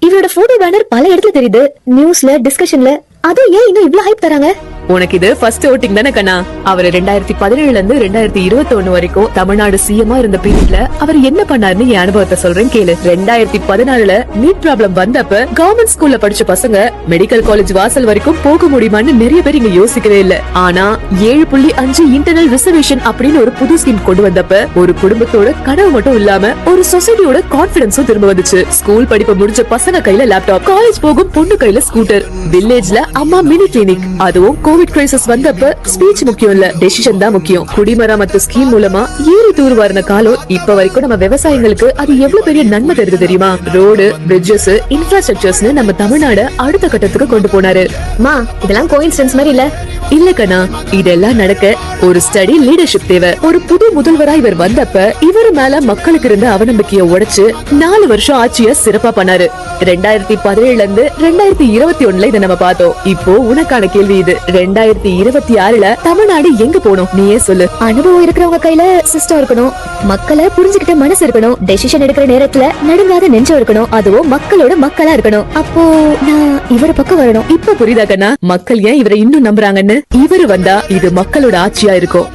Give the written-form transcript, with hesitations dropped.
இவரோட photo banner பல இடத்துல தெரியுது, நியூஸ்ல, டிஸ்கஷன்ல. அது ஏன் இன்னும் இவ்ளோ ஹைப் தராங்க? உனக்கு இது ஃபர்ஸ்ட் ஓட்டிங் தானே கண்ணா? அவர் 2017ல இருந்து 2021 வரைக்கும் தமிழ்நாடு சிஎம்மா இருந்த பீரியட்ல அவர் என்ன பண்ணாருன்னு என் அனுபவத்தை சொல்றேன் கேளு. 2014ல நீட் ப்ராப்ளம் வந்தப்ப கவர்மெண்ட் ஸ்கூல்ல படிச்ச பசங்க மெடிக்கல் காலேஜ் வாசல் வரைக்கும் போக முடியுமான்னு நிறைய பேர் இங்க யோசிக்கவே இல்ல. ஆனா 7.5 இன்டர்னல் ரிசர்வேஷன் அப்படின்னு ஒரு புது ஸ்கீம் கொண்டு வந்தப்ப ஒரு குடும்பத்தோட கனவு மட்டும் இல்லாம ஒரு சொசைட்டியோட கான்பிடன்ஸும் திரும்ப வந்துச்சு. ஸ்கூல் படிப்பு முடிச்ச பசங்க கையில லேப்டாப், காலேஜ் போகும் பொண்ணு கையில ஸ்கூட்டர், வில்லேஜ்ல அம்மா மினி கிளினிக். அதுவும் கோவிட் கிரைசிஸ் வந்தப்ப ஸ்பீச் முக்கியம் இல்ல, டெசிஷன் தான் முக்கியம். குடிமராமத்து ஸ்கீம் மூலமா ஏறி தூர் வரன காலம் இப்ப வரைக்கும் நம்ம விவசாயிகளுக்கு அது எவ்வளவு பெரிய நன்மை தருது தெரியுமா? ரோடு, பிரிட்ஜஸ், இன்ஃப்ராஸ்ட்ரக்சர்ஸ்னு நம்ம தமிழ்நாடு அடுத்த கட்டத்துக்கு கொண்டு போனாரு. மா, இதெல்லாம் கோயின்சிடன்ஸ் மாதிரி இல்ல. இல்ல கண்ணா, இதெல்லாம் நடக்க ஒரு ஸ்டடி லீடர்ஷிப் தேவை. ஒரு புது முதல்வரா இவர் வந்தப்ப இவர் மேல மக்களுக்கு இருந்த அவநம்பிக்கைய உடைச்சு 4 வருஷம் ஆட்சிய சிறப்பா பண்ணாரு. 2017ல இருந்து 2021ல இதை நம்ம பார்த்தோம். இப்போ உனக்கான கேள்வி இது. 2026ல தமிழ்நாடு எங்க போகணும் நீயே சொல்லு. அனுபவம் இருக்கிறவங்க கையில சிஸ்டம் இருக்கணும், மக்களை புரிஞ்சுக்கிட்ட மனசு இருக்கணும், டெசிஷன் எடுக்கிற நேரத்துல நடுங்காத நெஞ்சம் இருக்கணும், அதுவும் மக்களோட மக்களா இருக்கணும். அப்போ நான் இவர பக்கம் வரணும். இப்ப புரியுதா கண்ணா மக்கள் ஏன் இவரை இன்னும் நம்புறாங்கன்னு? இவரு வந்தா இது மக்களோட ஆட்சியா இருக்கும்.